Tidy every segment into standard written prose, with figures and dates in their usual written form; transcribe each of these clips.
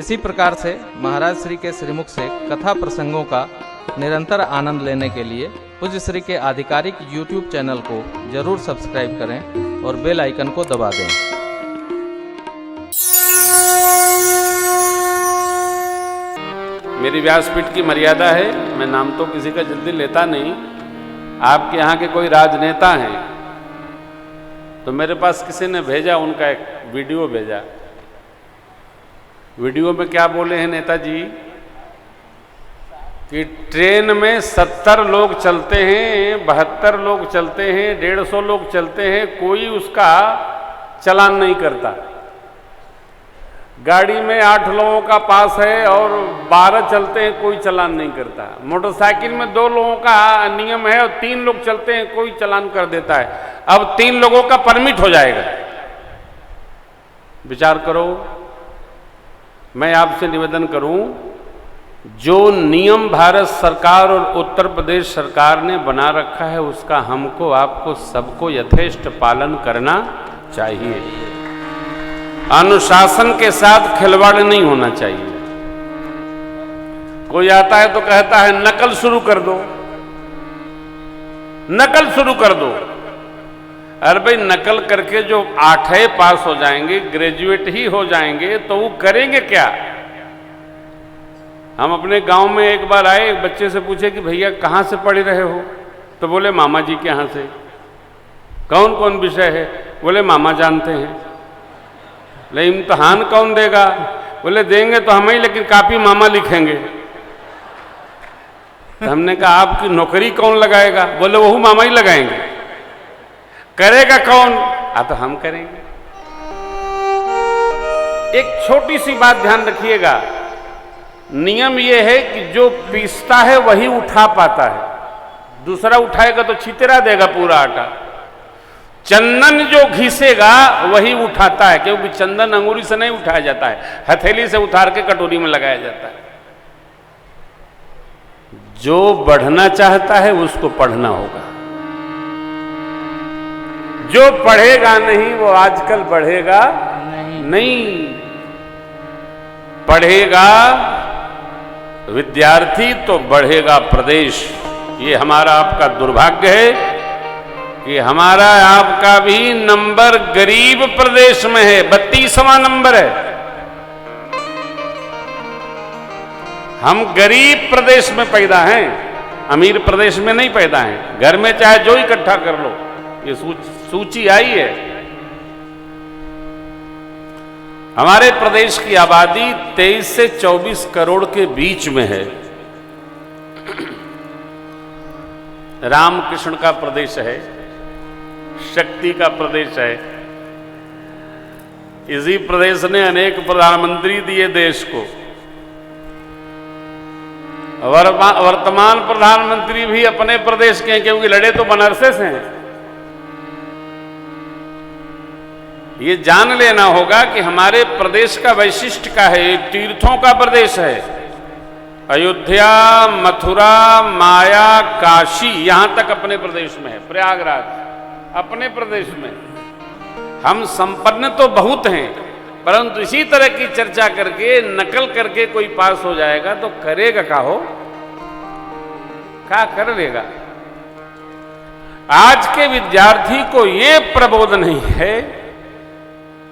इसी प्रकार से महाराज श्री के श्रीमुख से कथा प्रसंगों का निरंतर आनंद लेने के लिए पूज्य श्री के आधिकारिक YouTube चैनल को जरूर सब्सक्राइब करें और बेल आइकन को दबा दें। मेरी व्यासपीठ की मर्यादा है, मैं नाम तो किसी का जल्दी लेता नहीं। आपके यहाँ के कोई राजनेता हैं तो मेरे पास किसी ने भेजा, उनका एक वीडियो भेजा। वीडियो में क्या बोले हैं नेताजी कि ट्रेन में 70 लोग चलते हैं, 72 लोग चलते हैं, 150 लोग चलते हैं, कोई उसका चालान नहीं करता। गाड़ी में 8 लोगों का पास है और 12 चलते हैं, कोई चालान नहीं करता। मोटरसाइकिल में 2 लोगों का नियम है और 3 लोग चलते हैं, कोई चालान कर देता है। अब 3 लोगों का परमिट हो जाएगा। विचार करो। मैं आपसे निवेदन करूं, जो नियम भारत सरकार और उत्तर प्रदेश सरकार ने बना रखा है उसका हमको आपको सबको यथेष्ट पालन करना चाहिए। अनुशासन के साथ खिलवाड़ नहीं होना चाहिए। कोई आता है तो कहता है नकल शुरू कर दो, नकल शुरू कर दो। अरे भाई, नकल करके जो 8 पास हो जाएंगे, ग्रेजुएट ही हो जाएंगे, तो वो करेंगे क्या? हम अपने गांव में एक बार आए, एक बच्चे से पूछे कि भैया कहाँ से पढ़ रहे हो? तो बोले मामा जी के यहाँ से। कौन कौन विषय है? बोले मामा जानते हैं। ले इम्तहान कौन देगा? बोले देंगे तो हम ही, लेकिन कापी मामा लिखेंगे। तो हमने कहा आपकी नौकरी कौन लगाएगा? बोले वही मामा ही लगाएंगे। करेगा कौन? तो हम करेंगे। एक छोटी सी बात ध्यान रखिएगा, नियम यह है कि जो पीसता है वही उठा पाता है, दूसरा उठाएगा तो छितरा देगा पूरा आटा। चंदन जो घिसेगा वही उठाता है, क्योंकि चंदन अंगूरी से नहीं उठाया जाता है, हथेली से उतार के कटोरी में लगाया जाता है। जो बढ़ना चाहता है उसको पढ़ना होगा। जो पढ़ेगा नहीं वो आजकल बढ़ेगा नहीं। पढ़ेगा विद्यार्थी तो बढ़ेगा प्रदेश। ये हमारा आपका दुर्भाग्य है कि हमारा आपका भी नंबर गरीब प्रदेश में है, 32वां नंबर है। हम गरीब प्रदेश में पैदा हैं, अमीर प्रदेश में नहीं पैदा हैं। घर में चाहे जो इकट्ठा कर लो, ये सूची आई है। हमारे प्रदेश की आबादी 23 से 24 करोड़ के बीच में है। रामकृष्ण का प्रदेश है, शक्ति का प्रदेश है। इसी प्रदेश ने अनेक प्रधानमंत्री दिए देश को। वर्तमान प्रधानमंत्री भी अपने प्रदेश के हैं, क्योंकि लड़े तो बनारस से हैं। ये जान लेना होगा कि हमारे प्रदेश का वैशिष्ट क्या है। ये तीर्थों का प्रदेश है। अयोध्या, मथुरा, माया, काशी, यहां तक अपने प्रदेश में है। प्रयागराज अपने प्रदेश में। हम संपन्न तो बहुत हैं, परंतु इसी तरह की चर्चा करके, नकल करके कोई पास हो जाएगा तो करेगा क्या? हो क्या कर लेगा? आज के विद्यार्थी को यह प्रबोध नहीं है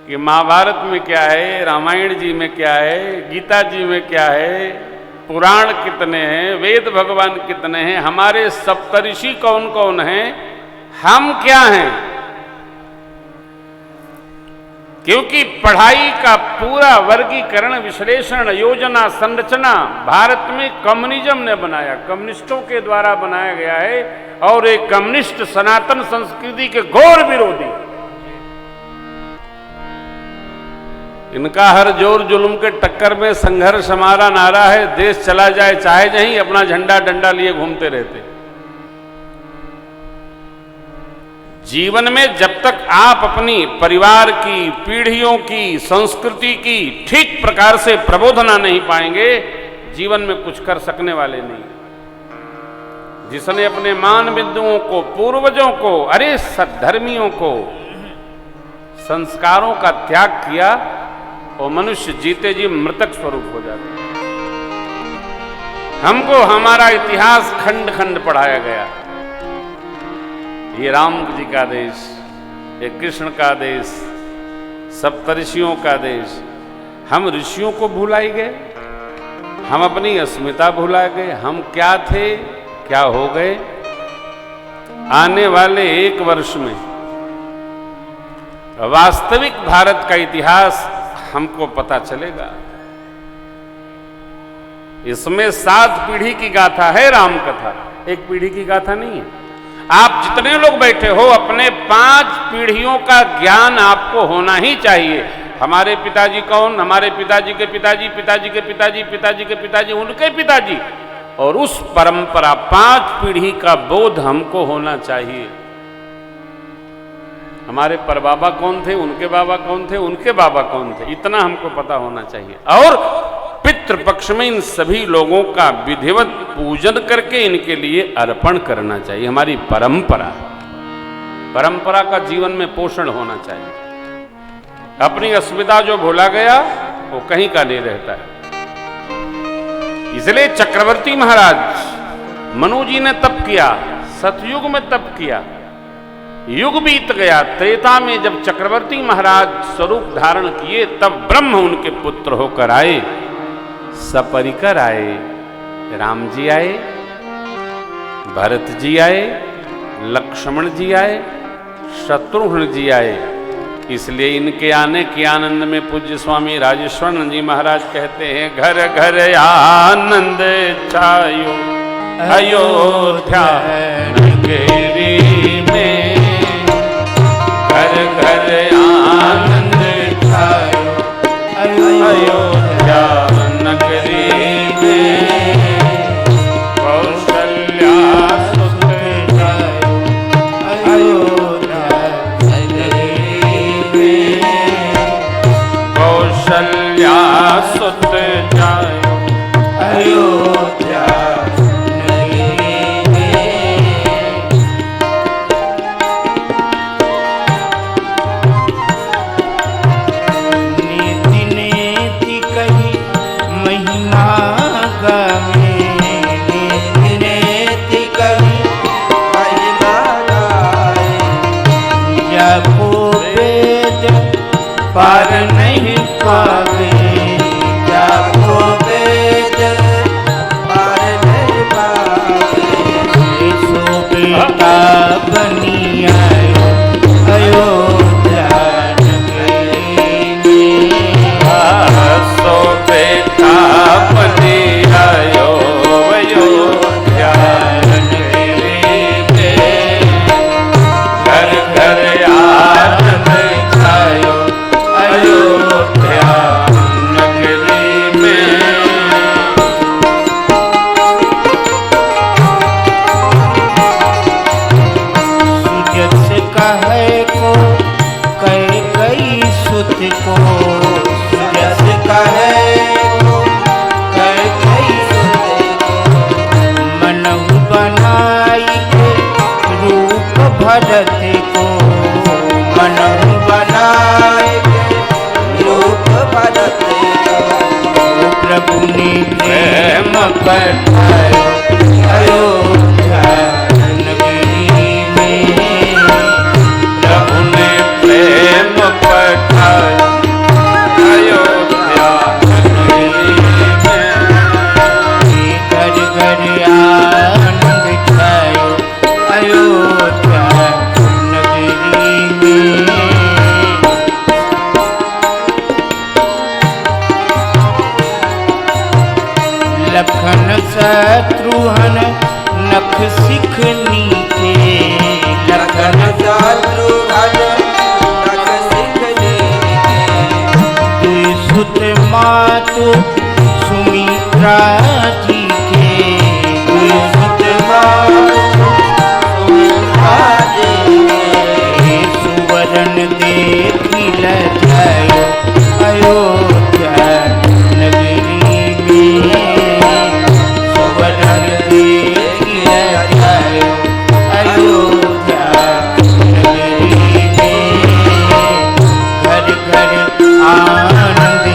कि महाभारत में क्या है, रामायण जी में क्या है, गीता जी में क्या है, पुराण कितने हैं, वेद भगवान कितने हैं, हमारे सप्तऋषि कौन कौन हैं, हम क्या हैं। क्योंकि पढ़ाई का पूरा वर्गीकरण, विश्लेषण, योजना, संरचना भारत में कम्युनिज्म ने बनाया, कम्युनिस्टों के द्वारा बनाया गया है। और एक कम्युनिस्ट सनातन संस्कृति के घोर विरोधी। इनका हर जोर जुल्म के टक्कर में संघर्ष हमारा नारा है। देश चला जाए चाहे नहीं, अपना झंडा डंडा लिए घूमते रहते। जीवन में जब तक आप अपनी परिवार की, पीढ़ियों की, संस्कृति की ठीक प्रकार से प्रबोधना नहीं पाएंगे, जीवन में कुछ कर सकने वाले नहीं। जिसने अपने मान बिंदुओं को, पूर्वजों को, अरे सद्धर्मियों को, संस्कारों का त्याग किया, वो मनुष्य जीते जी मृतक स्वरूप हो जाता है। हमको हमारा इतिहास खंड खंड पढ़ाया गया। ये राम जी का देश, ये कृष्ण का देश, सप्तऋषियों का देश। हम ऋषियों को भुलाई गए, हम अपनी अस्मिता भुला गए। हम क्या थे, क्या हो गए। आने वाले 1 वर्ष में वास्तविक भारत का इतिहास हमको पता चलेगा। इसमें 7 पीढ़ी की गाथा है राम कथा, एक पीढ़ी की गाथा नहीं है। आप जितने लोग बैठे हो अपने 5 पीढ़ियों का ज्ञान आपको होना ही चाहिए। हमारे पिताजी कौन, हमारे पिताजी के पिताजी, पिताजी के पिताजी, पिताजी के पिताजी, उनके पिताजी, और उस परंपरा 5 पीढ़ी का बोध हमको होना चाहिए। हमारे परबाबा कौन थे, उनके बाबा कौन थे, उनके बाबा कौन थे, इतना हमको पता होना चाहिए। और पितृपक्ष में इन सभी लोगों का विधिवत पूजन करके इनके लिए अर्पण करना चाहिए। हमारी परंपरा, परंपरा का जीवन में पोषण होना चाहिए। अपनी अस्मिता जो भूला गया वो कहीं का नहीं रहता है। इसलिए चक्रवर्ती महाराज मनु जी ने तप किया, सतयुग में तप किया, युग बीत गया। त्रेता में जब चक्रवर्ती महाराज स्वरूप धारण किए तब ब्रह्म उनके पुत्र होकर आए, सपरिकर आए। राम जी आए, भरत जी आए, लक्ष्मण जी आए, शत्रुघ्न जी आए। इसलिए इनके आने के आनंद में पूज्य स्वामी राजेश्वरानंद जी महाराज कहते हैं, घर घर आनंद छायो अयोध्या नगरी में, घर घर आनंद छायो अयोध्या नगरी में, कौशल्या सुत छायो अयोध्या कौशल्या सुत जायो अयोध्या नगरी में। नीति नीति कही महिमा गावे, नीति नीति कही महिमा गावे, जपो वेद पार नहीं पावे, जपो वेद पार नहीं पावे। सो बेटा बनी आयो अयोध्या नगरी में, सो बेटा बनी आयो अयोध्या नगरी में, घर घर आनंद छायो अयोध्या नगरी में। सुजस कहे को कह कई सुत को, सुजस कहे को कह कई सुत को, मनहु बनाई के रूप भरत को, मनहु बनाई के रूप भरत को, प्रभु ने प्रेम पठायो अयोध्या नगरी में, प्रभु ने प्रेम पठाया अयोध्या नगरी में, घर घर आनंद छायो अयोध्या नगरी में। लखन शत्रुघ्न नख सिख नीचे, लखन शत्रुघ्न नख सिख नीचे, सुत मातु सुमित्रा जी के, सुत मातु सुमित्रा जी के, सुवर्ण देखी लजायो अयोध्या नगरी में, सुवर्ण देखी लजायो अयोध्या नगरी में, घर घर आनंद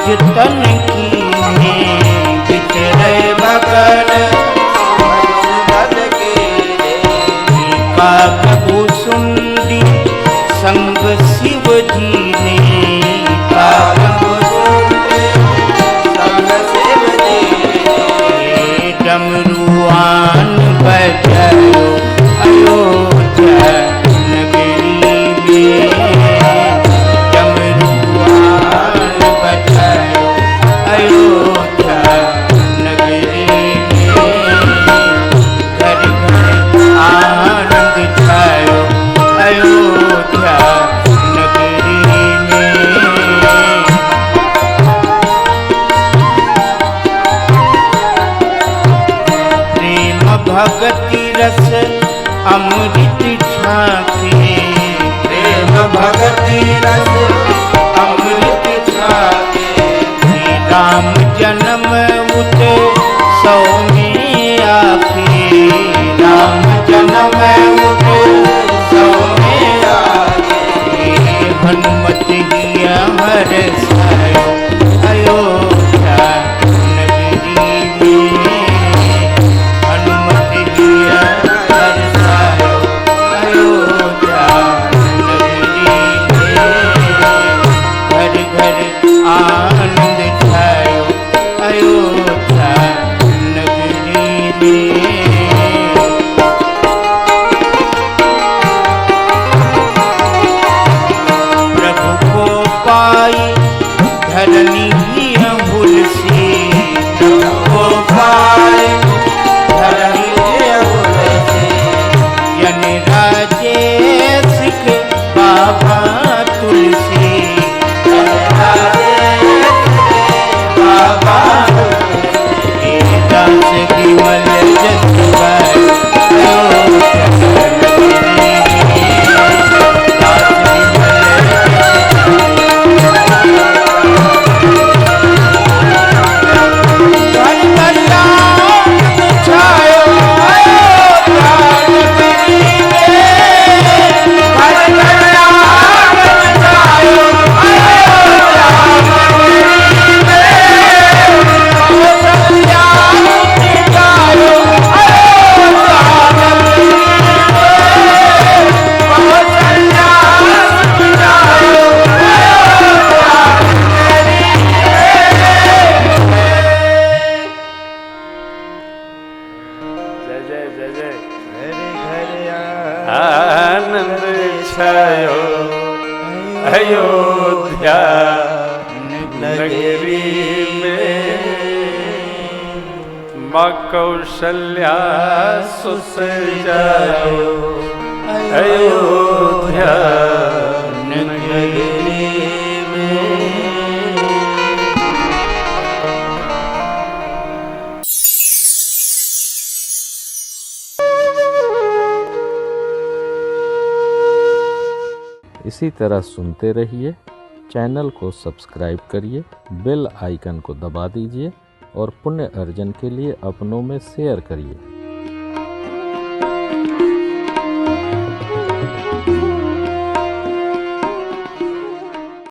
निज तन की बिचरे भगन का प्रभु सुंदी संग शिव जी ने का डमरुआन बजायो अयोध्या नगरी में डमरुआन बजायो अयोध्या नगरी में घर घर आनंद छायो अयोध्या नगरी में भगति रस अमृत छाके प्रेम भगति रस अमृत छाके श्री राम जन्म उत्सव में आके राम जन्म उत्सव में आके हनुमत ही हर सायो अयोध्या नगरी में आनंद छायो अयोध्या नगरी में प्रभु को पाई धरनी भूल से प्रभु को पाई धरनी भूल से जन राजेश के बाबा तुलसी आनंद छायो अयोध्या नगरी में माँ कौशल्या सुसजायो अयोध्या नगरी में। इसी तरह सुनते रहिए, चैनल को सब्सक्राइब करिए, बेल आइकन को दबा दीजिए और पुण्य अर्जन के लिए अपनों में शेयर करिए।